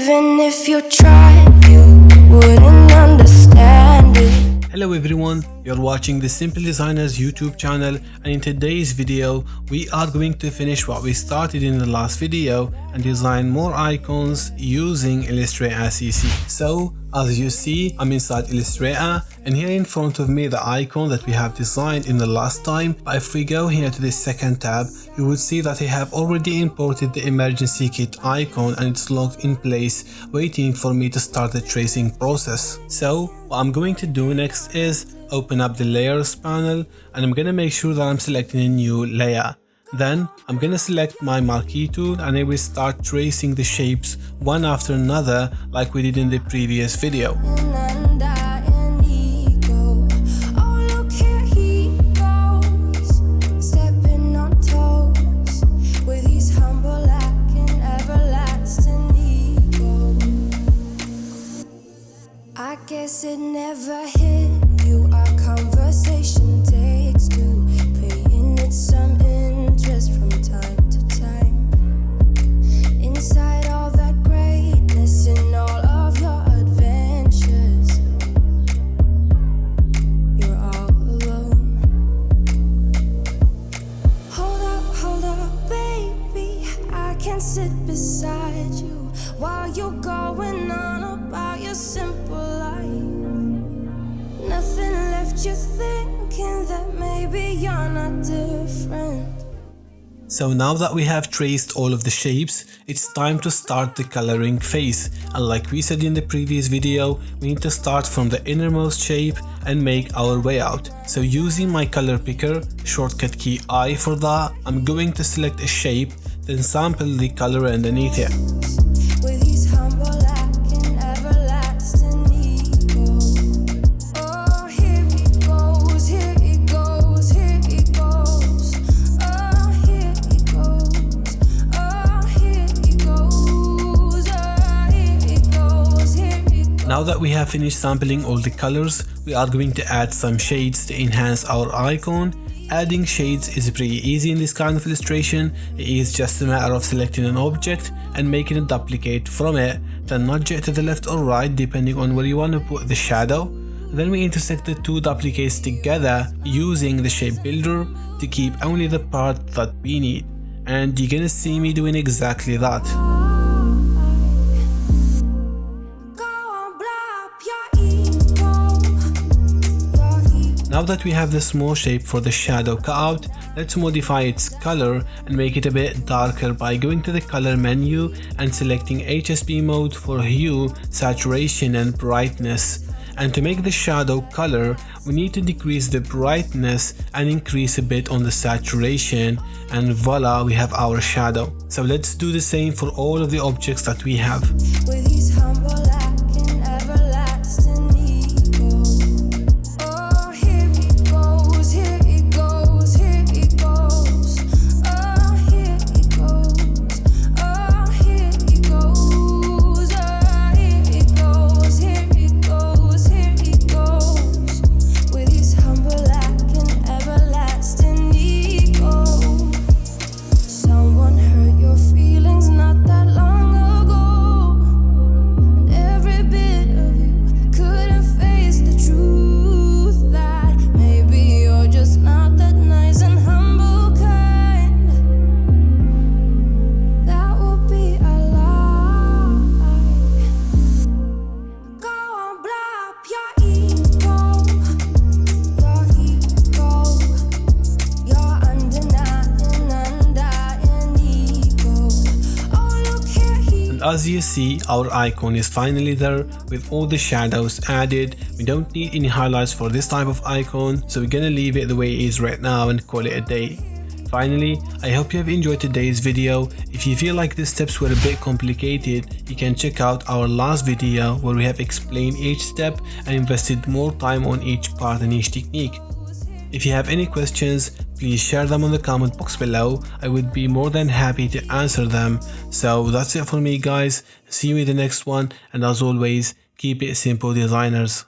Even if you tried, you wouldn't understand it. Hello everyone, you're watching the Simple Designers YouTube channel, and in today's video we are going to finish what we started in the last video and design more icons using Illustrator CC. So as you see, I'm inside Illustrator and here in front of me the icon that we have designed in the last time. But if we go here to the second tab, you would see that I have already imported the emergency kit icon and it's locked in place waiting for me to start the tracing process. So what I'm going to do next is open up the layers panel and I'm gonna make sure that I'm selecting a new layer. Then I'm gonna select my marquee tool and I will start tracing the shapes one after another like we did in the previous video. I guess it never hit you, our conversation takes two, paying it some interest from time to time. Inside all that greatness and all of your adventures, you're all alone. Hold up, baby, I can sit beside you while you're going on about your simple life. Nothing left you thinking that maybe you're not different. So now that we have traced all of the shapes, it's time to start the coloring phase. And like we said in the previous video, we need to start from the innermost shape and make our way out. So using my color picker, shortcut key I for that, I'm going to select a shape, then sample the color underneath it. Now that we have finished sampling all the colors, we are going to add some shades to enhance our icon. Adding shades is pretty easy in this kind of illustration. It is just a matter of selecting an object and making a duplicate from it, then nudge it to the left or right depending on where you want to put the shadow. Then we intersect the two duplicates together using the shape builder to keep only the part that we need. And you're gonna see me doing exactly that. Now that we have the small shape for the shadow cut out, let's modify its color and make it a bit darker by going to the color menu and selecting HSP mode for hue, saturation and brightness. And to make the shadow color, we need to decrease the brightness and increase a bit on the saturation, and voila, we have our shadow. So let's do the same for all of the objects that we have. As you see, our icon is finally there with all the shadows added. We don't need any highlights for this type of icon, so we're gonna leave it the way it is right now and call it a day. Finally, I hope you have enjoyed today's video. If you feel like the steps were a bit complicated, you can check out our last video where we have explained each step and invested more time on each part and each technique. If you have any questions, please share them on the comment box below. I would be more than happy to answer them. So that's it for me guys. See you in the next one, and as always, keep it simple, designers.